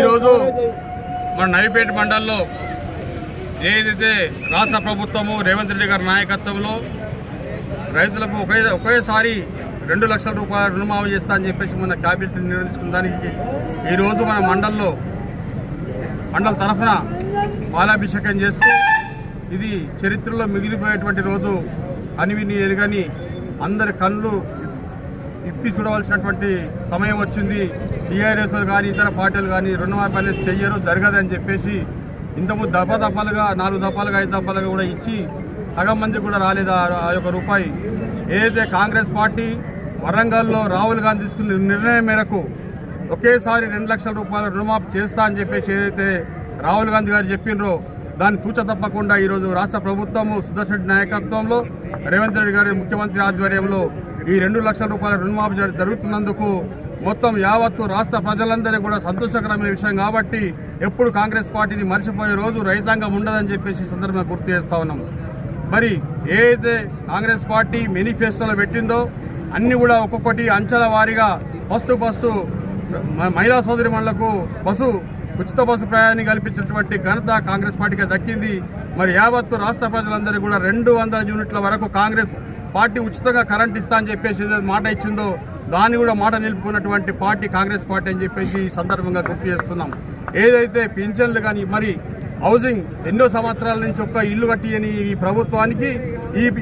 ఈరోజు మన నవీపేట మండలంలో ఏదైతే రాష్ట్ర ప్రభుత్వము రేవంత్ రెడ్డి గారి నాయకత్వంలో రైతులకు ఒకేసారి 2 లక్షల రూపాయల రుణమాఫీ చేస్తా అని చెప్పేసి మన క్యాబినెట్ నిర్ణయించుకున్న దానికి ఈరోజు మన మండలం తరఫున పాలాభిషేకం చేస్తూ ఇది చరిత్రలో మిగిలిపోయేటువంటి రోజు అని విని ఎరుగని అందరి కళ్ళు ఇప్పి చూడవలసినటువంటి సమయం వచ్చింది. టీఆర్ఎస్ కానీ ఇతర పార్టీలు కానీ రుణమాఫీ అనేది చెయ్యరు, జరగదని చెప్పేసి ఇంతకుముందు దఫాలుగా 4 దఫాలుగా 5 దఫాలుగా కూడా ఇచ్చి సగం మంది కూడా రాలేదు ఆ యొక్క రూపాయి. ఏదైతే కాంగ్రెస్ పార్టీ వరంగల్లో రాహుల్ గాంధీ తీసుకున్న నిర్ణయం మేరకు ఒకేసారి 2 లక్షల రూపాయల రుణమాఫీ చేస్తా అని చెప్పేసి ఏదైతే రాహుల్ గాంధీ గారు చెప్పినరో దాన్ని తూచ తప్పకుండా ఈరోజు రాష్ట్ర ప్రభుత్వము సుదర్శన్ రెడ్డి నాయకత్వంలో రేవంత్ రెడ్డి గారి ముఖ్యమంత్రి ఆధ్వర్యంలో ఈ 2 లక్షల రూపాయల రుణమాఫీ జరుగుతున్నందుకు మొత్తం యావత్తు రాష్ట్ర ప్రజలందరికీ కూడా సంతోషకరమైన విషయం కాబట్టి ఎప్పుడు కాంగ్రెస్ పార్టీని మర్చిపోయే రోజు రైతాంగం ఉండదని చెప్పేసి సందర్భంగా గుర్తు చేస్తా ఉన్నాం. మరి ఏదైతే కాంగ్రెస్ పార్టీ మేనిఫెస్టోలో పెట్టిందో అన్ని కూడా ఒక్కొక్కటి అంచెల వారీగా బస్సు మహిళా సోదరిమణులకు ఉచిత బస్సు ప్రయాణాన్ని కల్పించినటువంటి ఘనత కాంగ్రెస్ పార్టీకి దక్కింది. మరి యావత్తు రాష్ట్ర ప్రజలందరికీ కూడా 200 యూనిట్ల వరకు కాంగ్రెస్ పార్టీ ఉచితంగా కరెంట్ ఇస్తా అని చెప్పేసి మాట ఇచ్చిందో దాన్ని కూడా మాట నిలుపుకున్నటువంటి పార్టీ కాంగ్రెస్ పార్టీ అని చెప్పేసి ఈ సందర్భంగా గుర్తు చేస్తున్నాం. ఏదైతే పింఛన్లు కానీ మరి హౌసింగ్ ఎన్నో సంవత్సరాల నుంచి ఒక్క ఇల్లు కట్టియని ఈ ప్రభుత్వానికి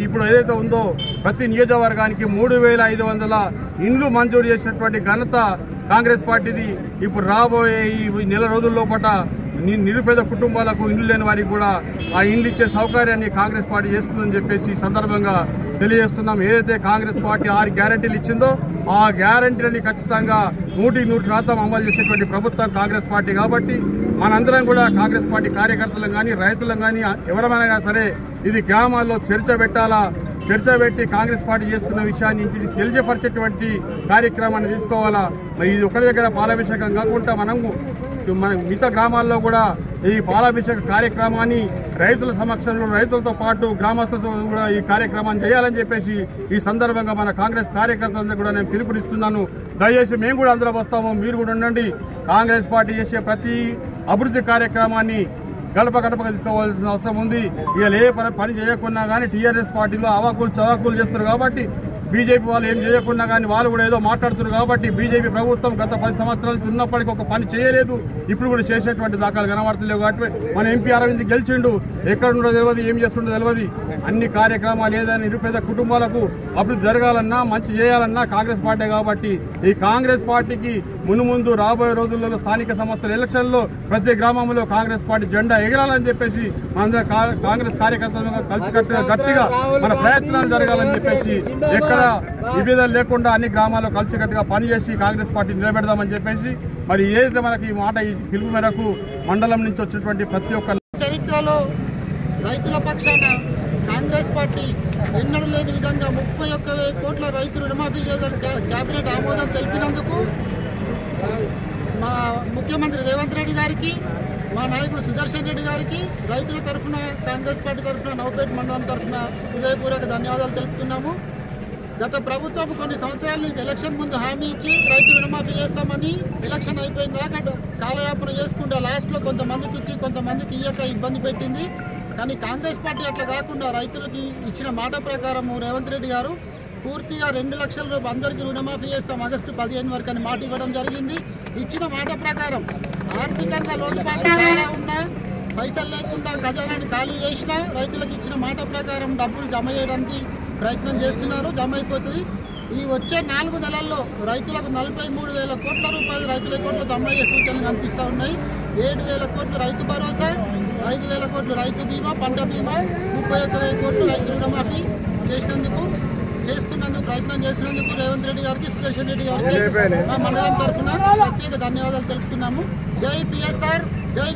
ఇప్పుడు ఏదైతే ఉందో ప్రతి నియోజకవర్గానికి 3500 ఇండ్లు మంజూరు చేసినటువంటి ఘనత కాంగ్రెస్ పార్టీది. ఇప్పుడు రాబోయే ఈ నెల రోజుల లోపల నిరుపేద కుటుంబాలకు ఇండ్లు లేని వారికి కూడా ఆ ఇండ్లు ఇచ్చే సౌకర్యాన్ని కాంగ్రెస్ పార్టీ చేస్తుందని చెప్పేసి సందర్భంగా తెలియజేస్తున్నాం. ఏదైతే కాంగ్రెస్ పార్టీ 6 గ్యారంటీలు ఇచ్చిందో ఆ గ్యారంటీలని ఖచ్చితంగా 100% అమలు చేసేటువంటి ప్రభుత్వం కాంగ్రెస్ పార్టీ కాబట్టి మనందరం కూడా కాంగ్రెస్ పార్టీ కార్యకర్తలను కానీ రైతులను కానీ ఎవరైనా సరే ఇది గ్రామాల్లో చర్చ పెట్టి కాంగ్రెస్ పార్టీ చేస్తున్న విషయాన్ని ఇంటికి తెలియజేపరిచేటువంటి కార్యక్రమాన్ని తీసుకోవాలా. మరి ఇది ఒకరి దగ్గర పాలాభిషేకం కాకుండా మన మిగతా గ్రామాల్లో కూడా ఈ పాలాభిషేక కార్యక్రమాన్ని రైతుల సమక్షంలో రైతులతో పాటు గ్రామస్తులతో కూడా ఈ కార్యక్రమాన్ని చేయాలని చెప్పేసి ఈ సందర్భంగా మన కాంగ్రెస్ కార్యకర్తలందరూ కూడా నేను పిలుపునిస్తున్నాను. దయచేసి మేము కూడా అందరూ వస్తాము, మీరు కూడా ఉండండి. కాంగ్రెస్ పార్టీ చేసే ప్రతి అభివృద్ధి కార్యక్రమాన్ని గడపగా తీసుకోవాల్సిన అవసరం ఉంది. ఇవాళ ఏ పని చేయకున్నా కానీ టీఆర్ఎస్ పార్టీలో అవాకులు చవాకులు చేస్తారు కాబట్టి బీజేపీ వాళ్ళు ఏం చేయకున్నా కానీ వాళ్ళు కూడా ఏదో మాట్లాడుతున్నారు కాబట్టి బీజేపీ ప్రభుత్వం గత 10 సంవత్సరాల నుంచి ఉన్నప్పటికీ ఒక పని చేయలేదు, ఇప్పుడు కూడా చేసేటువంటి దాఖలు కనబడతలేవు. కాబట్టి మన ఎంపీ అరవింద్ గెలిచిండు, ఎక్కడుండో తెలియదు, ఏం చేస్తుండో తెలియదు. అన్ని కార్యక్రమాలు ఏదైనా నిరుపేద కుటుంబాలకు అభివృద్ధి జరగాలన్నా మంచి చేయాలన్నా కాంగ్రెస్ పార్టీ కాబట్టి ఈ కాంగ్రెస్ పార్టీకి ముందు రాబోయే రోజుల్లో స్థానిక సంస్థల ఎలక్షన్లో ప్రతి గ్రామంలో కాంగ్రెస్ పార్టీ జెండా ఎగరాలని చెప్పేసి మనందరం కాంగ్రెస్ కార్యకర్తలుగా కలిసికట్టుగా గట్టిగా మన ప్రయత్నాలు జరగాలని చెప్పేసి ఎక్కడ విభేదాలు లేకుండా అన్ని గ్రామాల్లో కలిసికట్టుగా పనిచేసి కాంగ్రెస్ పార్టీ నిలబెడదామని చెప్పేసి మరి ఏదైతే మనకి ఈ మాట ఈ పిలుపు మేరకు మండలం నుంచి వచ్చినటువంటి ప్రతి ఒక్క చరిత్రలో రైతుల పక్షాన కాంగ్రెస్ పార్టీ ఎన్నడూ లేని విధంగా 31,000 కోట్ల రైతు రుణమాఫీ చేయాలని కేబినెట్ ఆమోదం తెలిపినందుకు మా ముఖ్యమంత్రి రేవంత్ రెడ్డి గారికి, మా నాయకుడు సుదర్శన్ రెడ్డి గారికి రైతుల తరఫున కాంగ్రెస్ పార్టీ తరఫున నవపేట మండలం తరఫున హృదయపూర్వక ధన్యవాదాలు తెలుపుతున్నాము. గత ప్రభుత్వం కొన్ని సంవత్సరాల నుంచి ఎలక్షన్ ముందు హామీ ఇచ్చి రైతు రుణమాఫీ చేస్తామని ఎలక్షన్ అయిపోయిందాక కాలయాపన చేసుకుంటూ లాస్ట్లో కొంతమందికి ఇచ్చి కొంతమందికి ఇయ్యక ఇబ్బంది పెట్టింది. కానీ కాంగ్రెస్ పార్టీ అట్లా కాకుండా రైతులకి ఇచ్చిన మాట ప్రకారం రేవంత్ రెడ్డి గారు పూర్తిగా 2 లక్షల రూపాయలు అందరికీ రుణమాఫీ చేస్తాం ఆగస్టు 15 వరకు అని మాట ఇవ్వడం జరిగింది. ఇచ్చిన మాట ప్రకారం ఆర్థికంగా లోటుపాట్లు చాలా ఉన్నా పైసలు లేకుండా ఖజానాన్ని ఖాళీ చేసినా రైతులకు ఇచ్చిన మాట ప్రకారం డబ్బులు జమ చేయడానికి ప్రయత్నం చేస్తున్నారు. జమ అయిపోతుంది. ఈ వచ్చే 4 నెలల్లో రైతులకు 43,000 కోట్ల రూపాయలు రైతుల అకౌంట్లో జమ అయ్యే సూచనలు కనిపిస్తూ ఉన్నాయి. 7,000 కోట్లు రైతు భరోసా, 5,000 కోట్లు రైతు బీమా, పంట బీమా, 31,000 కోట్లు రైతు రుణమాఫీ చేస్తున్నందుకు ప్రయత్నం చేస్తున్నందుకు రేవంత్ రెడ్డి గారికి, సుదర్శన్ రెడ్డి గారికి మా మండలం తరఫున ప్రత్యేక ధన్యవాదాలు తెలుపుతున్నాము. జై పిఎస్ఆర్, జై